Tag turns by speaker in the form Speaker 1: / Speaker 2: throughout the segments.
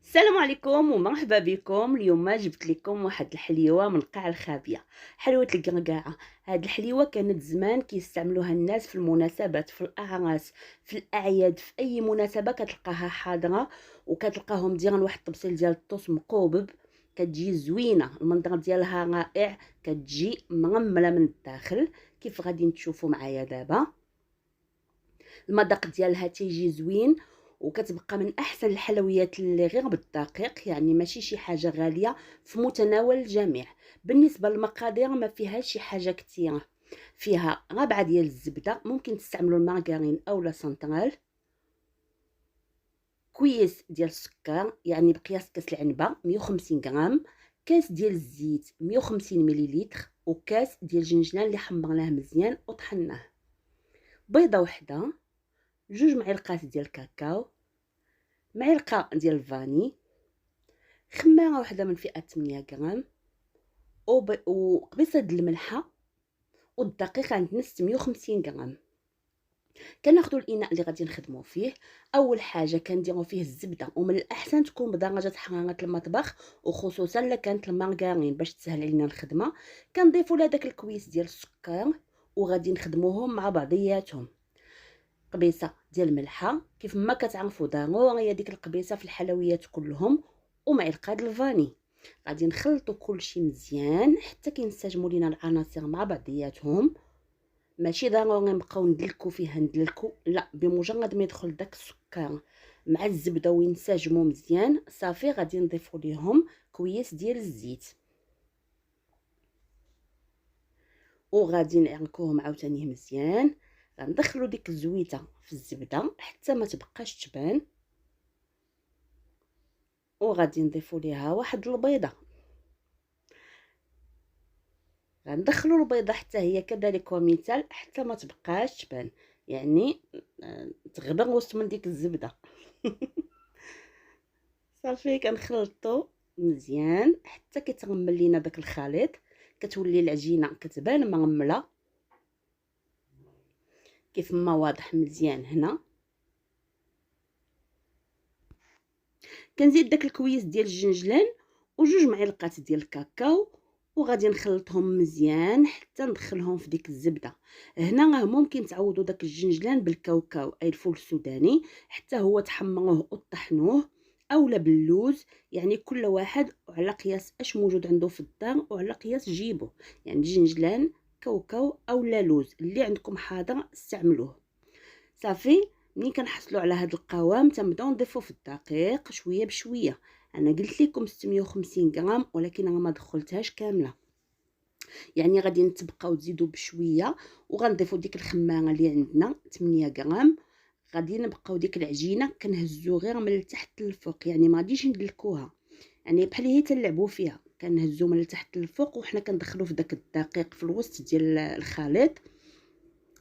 Speaker 1: السلام عليكم ومرحبا بكم. اليوم جبت لكم واحد الحليوه من قاع الخابيه، حلوه القرقاعه. هاد الحليوه كانت زمان كيستعملوها الناس في المناسبات، في الاعراس، في الاعياد، في اي مناسبه كتلقاها حاضره. وكتلقاهم ديال واحد الطبسيل ديال الطوس مقوبب، كتجي زوينه، المنظر ديالها رائع، كتجي مرمله من الداخل كيف غادي تشوفوا معايا دابا. المذاق ديالها تيجي زوين، وكتبقى من احسن الحلويات اللي غير بالدقيق، يعني ماشي شي حاجه غاليه، في متناول الجميع. بالنسبه للمقادير ما فيهاش شي حاجه كثيره، فيها ربعه ديال الزبده، ممكن تستعملوا المارغرين او لا سنترال، كويس ديال السكر يعني بقياس كاس العنبه 150 غرام، كاس ديال الزيت 150 مليلتر، وكاس ديال الجنجلان اللي حمرناه مزيان وطحناه، بيضه وحده، جوج معالق ديال الكاكاو، معلقه ديال الفاني، خماره وحده من فئه 8 غرام، وقبيصه د الملحه، والدقيق عندنا 650 غرام. كناخذوا الاناء اللي غادي نخدموا فيه. اول حاجه كنديروا فيه الزبده، ومن الاحسن تكون بدرجه حراره المطبخ، وخصوصا الا كانت المارغرين باش تسهل علينا الخدمه. كنضيفوا لها داك الكويس ديال السكر، وغادي نخدموهم مع بعضياتهم. قبيصه ديال الملحه كيف ما كتعرفوا ضروريه ديك القبيصه في الحلويات كلهم، ومعلقه د الفاني. غادي نخلطوا كلشي مزيان حتى كينسجموا لينا العناصر مع بعضياتهم. ماشي ضروري نبقاو ندلكو فيها ندلكو، لا، بمجرد ما يدخل داك السكر مع الزبده وينسجموا مزيان صافي غادي نضيفوا ليهم كويس ديال الزيت، وغادي نعركوهم عاوتاني مزيان. غندخلوا ديك الزويته في الزبده حتى ما تبقاش تبان، وغادي نضيفوا ليها واحد البيضه. غندخلوا البيضه حتى هي كذلك ومثال حتى ما تبقاش تبان، يعني تغبر وسط من ديك الزبده. صافي كنخلطوا مزيان حتى كيتغمل لينا داك الخليط، كتولي العجينه كتبان مرمله كيف ما واضح مزيان هنا. كنزيد داك الكويس ديال الجنجلان وجوج معلقات ديال الكاكاو، وغادي نخلطهم مزيان حتى ندخلهم في ديك الزبده. هنا راه ممكن تعوضوا داك الجنجلان بالكاوكاو اي الفول السوداني، حتى هو تحمروه وطحنوه، اولا باللوز، يعني كل واحد على قياس اش موجود عنده في الدار وعلى قياس جيبه، يعني جنجلان، كاوكاو اولا لوز اللي عندكم حاضر استعملوه. صافي ملي كنحصلوا على هذا القوام تنبداو نضيفوا في الدقيق شويه بشويه. انا قلت لكم 650 غرام ولكن انا ما دخلتهاش كامله، يعني غادي نتبقاو تزيدوا بشويه. وغنضيفوا ديك الخماره اللي عندنا 8 غرام. غادي نبقاو ديك العجينه كنهزو غير من التحت للفوق، يعني ما غاديش ندلكوها، يعني بحال هي تلعبوا فيها، كنهزو من التحت للفوق وحنا كندخلوا في داك الدقيق في الوسط ديال الخليط.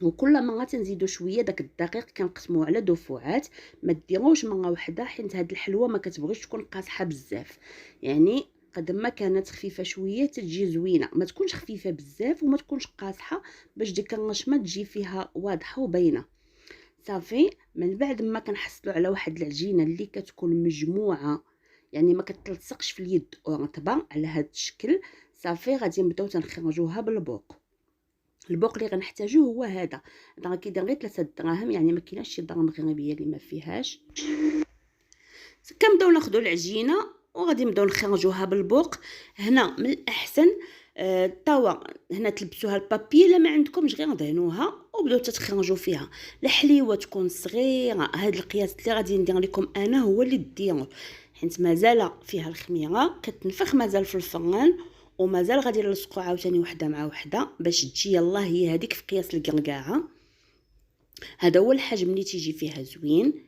Speaker 1: وكل مره تنزيدوا شويه داك الدقيق كنقسموه على دفعات، ما ديروش مره واحده حيت هاد الحلوه ما كتبغيش تكون قاصحه بزاف، يعني قد ما كانت خفيفه شويه تجي زوينه، ما تكونش خفيفه بزاف وما تكونش قاصحه باش ديك الرشمه تجي فيها واضحه وباينه. صافي من بعد ما كنحصلوا على واحد العجينه اللي كتكون مجموعه، يعني ما كتلصقش في اليد ورطبه على هذا الشكل، صافي غادي نبداو تنخرجوها بالبوق. البوق اللي غنحتاجوه هو هذا راه كيدير غير 3 دراهم، يعني ما كايناش شي دار مغربيه اللي ما فيهاش. كنبداو ناخذوا العجينه وغادي نبداو نخرجوها بالبوق. هنا من الاحسن الطاوه هنا تلبسوها البابي، الا ما عندكمش غير دهنوها وبداو تتخرجوا فيها. الحليوه تكون صغيره، هذا القياس اللي غادي ندير لكم انا هو اللي ديروا، حيت مازال فيها الخميره كتنفخ مازال في الفران، ومازال غادي نلصقوا عاوتاني وحده مع وحده باش تجي يلاه هي هذيك في قياس القرقاعه. هذا هو الحجم اللي تيجي فيها زوين.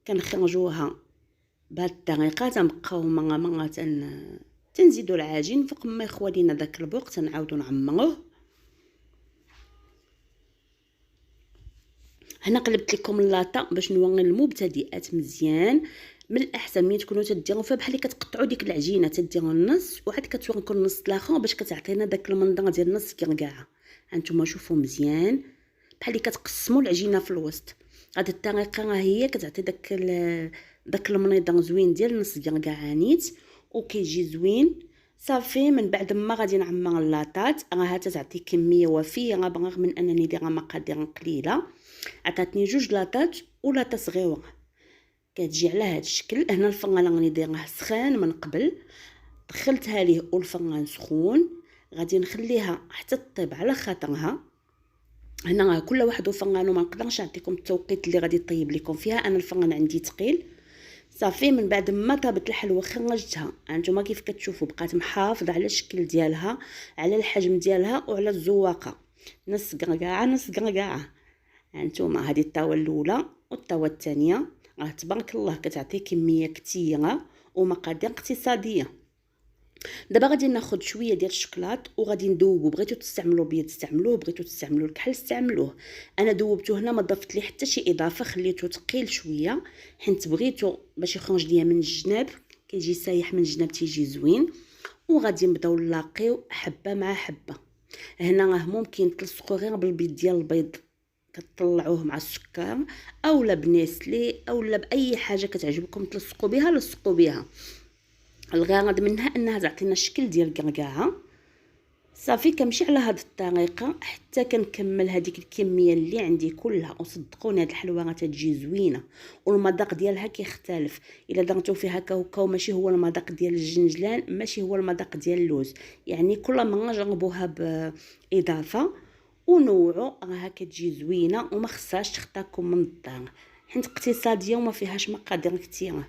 Speaker 1: كنخرجوها بهذه الطريقه، تنبقاو مره تنزيدوا العجين فوق ما يخوى لينا داك البوق، تنعاودوا نعمروه. هنا قلبت لكم اللاطه باش نوري المبتدئات مزيان. من الاحسن ملي تكونوا تديروا فيها بحال كتقطعوا ديك العجينه تديروا النص وعاد كتوريكم النص الاخر باش كتعطينا داك المنظر ديال نص كركاعه. هانتوما شوفوا مزيان بحال كتقسموا العجينه في الوسط. هذه الطريقه راه هي كتعطي داك داك المنيضه زوين ديال نص كاع نيت وكيجي زوين. صافي من بعد ما غادي نعمر اللاطات راها تعطي كميه وفيه، برغم من انني دايره مقادير قليله. عطاتني 2 لاطات ولاطه صغيره كتجي على هذا الشكل. هنا الفران راني دايره سخان من قبل، دخلتها ليه والفران سخون، غادي نخليها حتى طيب على خاطرها. هنا كل واحد وفرانو، ما نقدرش نعطيكم التوقيت اللي غادي طيب لكم فيها، انا الفران عندي ثقيل. صافي من بعد ما طابت الحلوى خرجتها، هانتوما كيف كتشوفوا بقات محافظه على الشكل ديالها، على الحجم ديالها وعلى الزواقه، نص قرقاعه نص قرقاعه. هانتوما هذه الطاوه الاولى والطاوه الثانيه، راه تبارك الله كتعطي كميه كثيره ومقادير اقتصاديه. دابا غادي ناخذ شويه ديال الشكلاط وغادي ندوبو، بغيتو تستعملوا بيض استعملوه، بغيتو تستعملوا الكحل استعملوه. انا دوبته هنا، ما ضفت ليه حتى شي اضافه، خليته ثقيل شويه حيت بغيتو باش يخرج ليا من الجناب، كيجي سايح من الجناب تيجي زوين. وغادي نبداو نلاقيو حبه مع حبه. هنا راه ممكن تلصقوا غير بالبيض ديال البيض، كتطلعوه مع السكر اولا بنيسلي اولا باي حاجه كتعجبكم تلصقوا بها لصقوا بها. الغرض منها انها تعطينا الشكل ديال القرقاعه. صافي كنمشي على هذه الطريقه حتى كنكمل هذيك الكميه اللي عندي كلها. وصدقوني هاد الحلوه راه تجي زوينه والمذاق ديالها كيختلف. الا درتو فيها كاوكاو ماشي هو المذاق ديال الجنجلان، ماشي هو المذاق ديال اللوز، يعني كل مره جربوها باضافه ونوعوا، راها كتجي زوينه وما خصهاش تخطاكم من الدار حيت اقتصاديه وما فيهاش مقادير كثيره.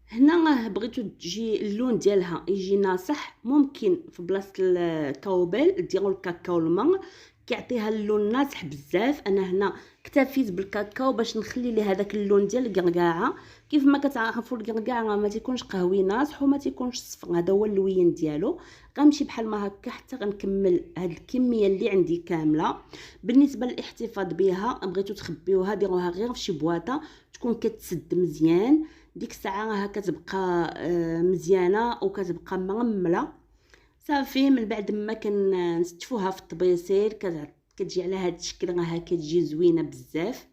Speaker 1: هنا راه بغيتو تجي اللون ديالها يجي ناصح، ممكن في بلاصه الكاوبل ديروا الكاكاو الماء كيعطيها اللون ناصح بزاف. انا هنا اكتفيت بالكاكاو باش نخلي ليه هذاك اللون ديال القرقاعه. كيف ما كتعرفوا القرقاعه ما تيكونش قهوي ناصح وما تيكونش صفر، هذا هو اللوين ديالو. غنمشي بحال ما هكا حتى غنكمل هاد الكميه اللي عندي كامله. بالنسبه للاحتفاظ بها بغيتو تخبيوها ديروها غير في شي بواطه تكون كتسد مزيان، ديك الساعه راها كتبقى مزيانه وكتبقى مرمله. صافي من بعد ما كنستفوها في الطبيسيل كتجي على هذا الشكل، راها كتجي زوينه بزاف.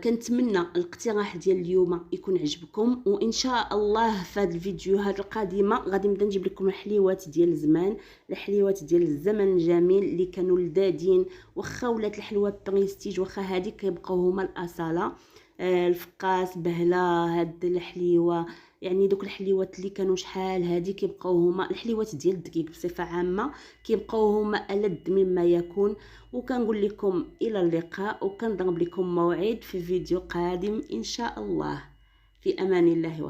Speaker 1: كنتمنى الاقتراح ديال اليوم يكون عجبكم، وان شاء الله في هذه الفيديوهات القادمه غادي نبدا نجيب لكم الحليوات ديال زمان، الحليوات ديال الزمن الجميل اللي كانوا لذاذين. واخا ولات الحلوه بريستيج، واخا هذه كيبقاو هما الاصاله. الفقاس بهله هاد الحليوه، يعني دوك الحليوات اللي كانوا شحال هادي كيبقاو هما الحليوات ديال الدقيق بصفه عامه، كيبقاو هما ألذ مما يكون. وكنقول لكم الى اللقاء، وكنضرب لكم موعد في فيديو قادم ان شاء الله. في امان الله.